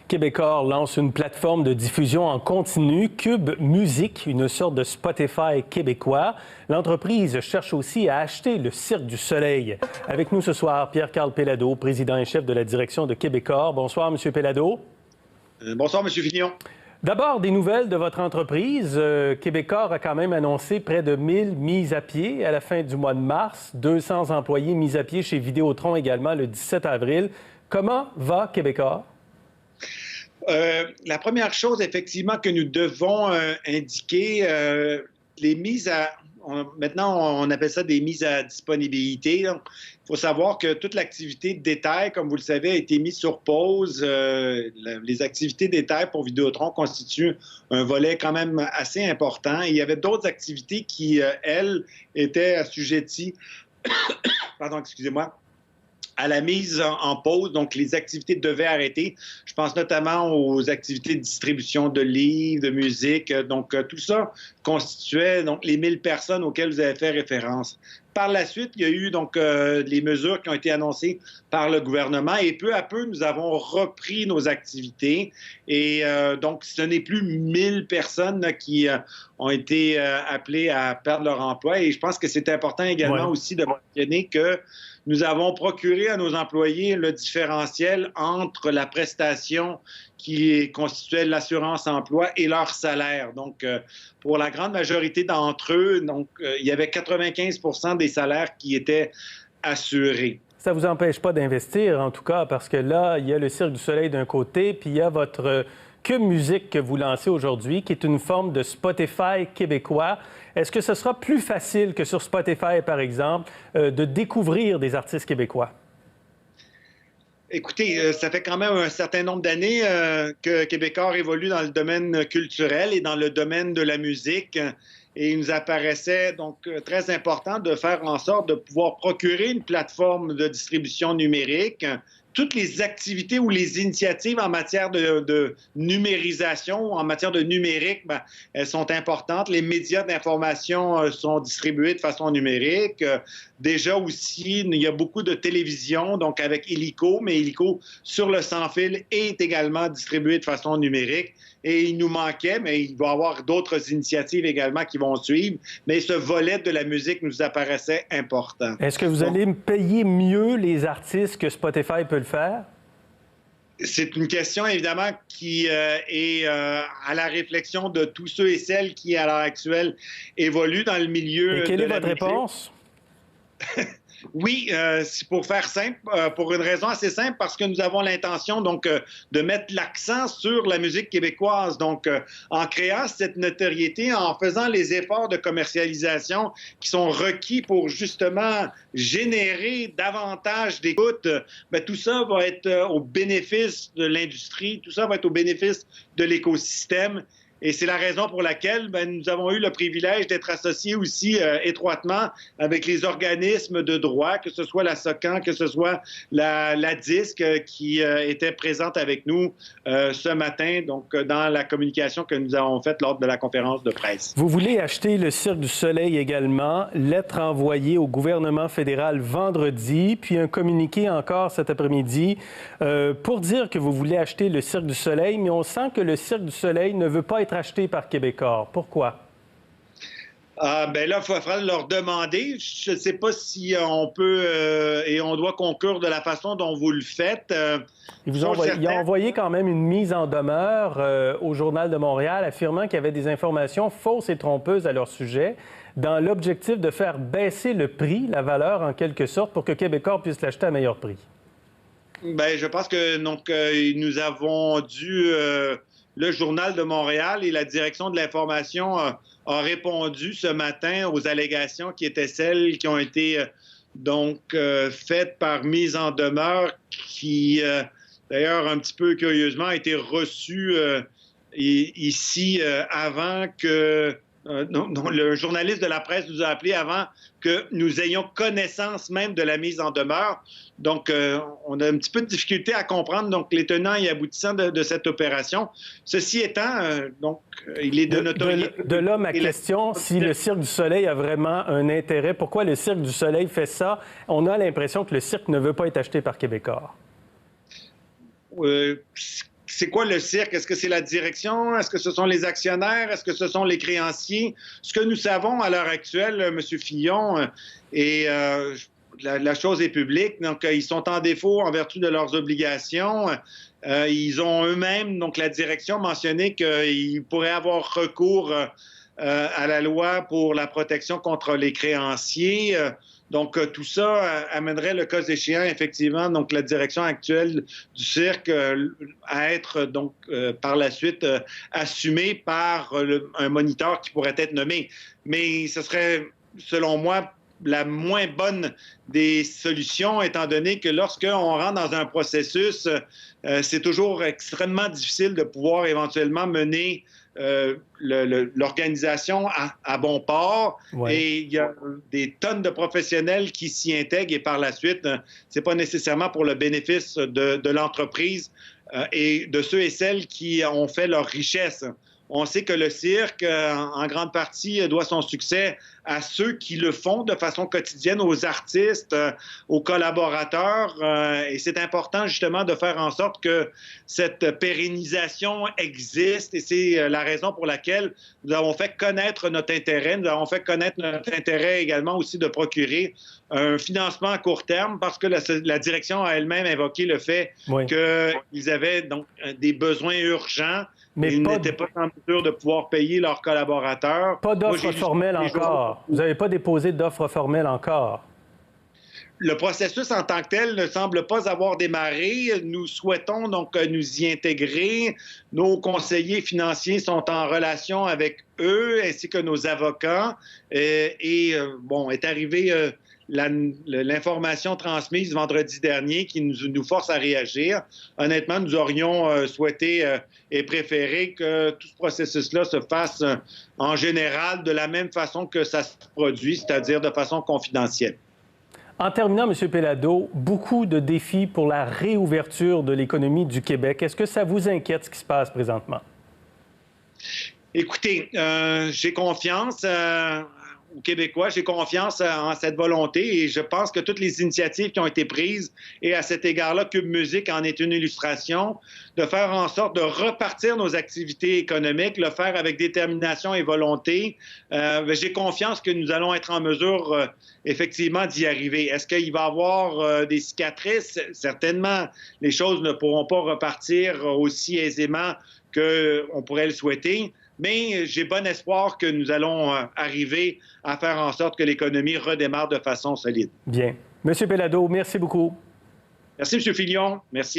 Québecor lance une plateforme de diffusion en continu, Cube Musique, une sorte de Spotify québécois. L'entreprise cherche aussi à acheter le Cirque du Soleil. Avec nous ce soir, Pierre-Carl Péladeau, président et chef de la direction de Québecor. Bonsoir, M. Péladeau. Bonsoir, M. Fignon. D'abord, des nouvelles de votre entreprise. Québecor a quand même annoncé près de 1000 mises à pied à la fin du mois de mars. 200 employés mis à pied chez Vidéotron également le 17 avril. Comment va Québecor? La première chose, effectivement, que nous devons indiquer, les mises à... Maintenant, on appelle ça des mises à disponibilité. Il faut savoir que toute l'activité de détail, comme vous le savez, a été mise sur pause. Les activités de détail pour Vidéotron constituent un volet quand même assez important. Il y avait d'autres activités qui, elles, étaient assujetties, pardon, excusez-moi, à la mise en pause, donc les activités devaient arrêter. Je pense notamment aux activités de distribution de livres, de musique. Donc, tout ça constituait donc les 1000 personnes auxquelles vous avez fait référence. Par la suite, il y a eu donc les mesures qui ont été annoncées par le gouvernement et peu à peu, nous avons repris nos activités. Et donc, ce n'est plus 1000 personnes qui ont été appelées à perdre leur emploi. Et je pense que c'est important également aussi de mentionner que nous avons procuré à nos employés le différentiel entre la prestation qui constituait l'assurance-emploi et leur salaire. Donc, pour la grande majorité d'entre eux, donc, il y avait 95 % des salaires qui étaient assurés. Ça ne vous empêche pas d'investir, en tout cas, parce que là, il y a le Cirque du Soleil d'un côté, puis il y a votre Cube Musique que vous lancez aujourd'hui, qui est une forme de Spotify québécois. Est-ce que ce sera plus facile que sur Spotify, par exemple, de découvrir des artistes québécois? Écoutez, ça fait quand même un certain nombre d'années que Québecor évolue dans le domaine culturel et dans le domaine de la musique. Et il nous apparaissait donc très important de faire en sorte de pouvoir procurer une plateforme de distribution numérique. Toutes les activités ou les initiatives en matière de numérisation, en matière de numérique, bien, elles sont importantes. Les médias d'information sont distribués de façon numérique. Déjà aussi, il y a beaucoup de télévision, donc avec Illico, mais Illico sur le sans-fil est également distribué de façon numérique. Et il nous manquait, mais il va y avoir d'autres initiatives également qui vont suivre. Mais ce volet de la musique nous apparaissait important. Est-ce que vous allez payer mieux les artistes que Spotify peut le faire? C'est une question, évidemment, qui est à la réflexion de tous ceux et celles qui, à l'heure actuelle, évoluent dans le milieu. Et quelle est votre réponse? Oui, pour faire simple, pour une raison assez simple, parce que nous avons l'intention donc de mettre l'accent sur la musique québécoise. Donc, en créant cette notoriété, en faisant les efforts de commercialisation qui sont requis pour justement générer davantage d'écoute, bien, tout ça va être au bénéfice de l'industrie, tout ça va être au bénéfice de l'écosystème. Et c'est la raison pour laquelle nous avons eu le privilège d'être associés aussi étroitement avec les organismes de droit, que ce soit la SOCAN, que ce soit la DISC qui était présente avec nous ce matin, donc dans la communication que nous avons faite lors de la conférence de presse. Vous voulez acheter le Cirque du Soleil également, lettre envoyée au gouvernement fédéral vendredi, puis un communiqué encore cet après-midi pour dire que vous voulez acheter le Cirque du Soleil, mais on sent que le Cirque du Soleil ne veut pas être acheté par Québecor. Pourquoi? Ben là, il faudra leur demander. Je ne sais pas si on peut et on doit conclure de la façon dont vous le faites. Il a envoyé quand même une mise en demeure au Journal de Montréal affirmant qu'il y avait des informations fausses et trompeuses à leur sujet dans l'objectif de faire baisser le prix, la valeur en quelque sorte, pour que Québecor puisse l'acheter à meilleur prix. Ben, je pense que donc, nous avons dû... le Journal de Montréal et la direction de l'information a répondu ce matin aux allégations qui étaient celles qui ont été donc faites par mise en demeure, qui d'ailleurs un petit peu curieusement a été reçue ici avant que le journaliste de la presse nous a appelé avant que nous ayons connaissance même de la mise en demeure. Donc, on a un petit peu de difficulté à comprendre donc, les tenants et aboutissants de cette opération. Ceci étant, donc, il est de notoriété. De là, ma question, si le Cirque du Soleil a vraiment un intérêt, pourquoi le Cirque du Soleil fait ça? On a l'impression que le cirque ne veut pas être acheté par Québecor. c'est quoi le cirque? Est-ce que c'est la direction? Est-ce que ce sont les actionnaires? Est-ce que ce sont les créanciers? Ce que nous savons à l'heure actuelle, M. Fillon, et la chose est publique, donc ils sont en défaut en vertu de leurs obligations. Ils ont eux-mêmes, donc la direction, mentionné qu'ils pourraient avoir recours à la loi pour la protection contre les créanciers. Donc, tout ça amènerait, le cas échéant, effectivement, donc la direction actuelle du cirque à être, donc, par la suite, assumée par un moniteur qui pourrait être nommé. Mais ce serait, selon moi, la moins bonne des solutions, étant donné que lorsqu'on rentre dans un processus, c'est toujours extrêmement difficile de pouvoir éventuellement mener l'organisation à bon port. Ouais. Et il y a des tonnes de professionnels qui s'y intègrent et par la suite, c'est pas nécessairement pour le bénéfice de l'entreprise et de ceux et celles qui ont fait leur richesse. On sait que le cirque, en grande partie, doit son succès à ceux qui le font de façon quotidienne, aux artistes, aux collaborateurs. Et c'est important, justement, de faire en sorte que cette pérennisation existe. Et c'est la raison pour laquelle nous avons fait connaître notre intérêt. Nous avons fait connaître notre intérêt également aussi de procurer un financement à court terme parce que la direction a elle-même évoqué le fait qu'ils avaient donc des besoins urgents. Mais ils n'étaient pas en mesure de pouvoir payer leurs collaborateurs. Pas d'offre formelle encore. Vous n'avez pas déposé d'offre formelle encore. Le processus en tant que tel ne semble pas avoir démarré. Nous souhaitons donc nous y intégrer. Nos conseillers financiers sont en relation avec eux, ainsi que nos avocats. Bon, est arrivé l'information transmise vendredi dernier qui nous force à réagir. Honnêtement, nous aurions souhaité et préféré que tout ce processus-là se fasse en général de la même façon que ça se produit, c'est-à-dire de façon confidentielle. En terminant, M. Péladeau, beaucoup de défis pour la réouverture de l'économie du Québec. Est-ce que ça vous inquiète ce qui se passe présentement? Écoutez, j'ai confiance aux Québécois, j'ai confiance en cette volonté et je pense que toutes les initiatives qui ont été prises, et à cet égard-là, Cube Musique en est une illustration, de faire en sorte de repartir nos activités économiques, le faire avec détermination et volonté. J'ai confiance que nous allons être en mesure, effectivement, d'y arriver. Est-ce qu'il va y avoir des cicatrices? Certainement, les choses ne pourront pas repartir aussi aisément qu'on pourrait le souhaiter. Mais j'ai bon espoir que nous allons arriver à faire en sorte que l'économie redémarre de façon solide. Bien. M. Péladeau, merci beaucoup. Merci, M. Fillon. Merci.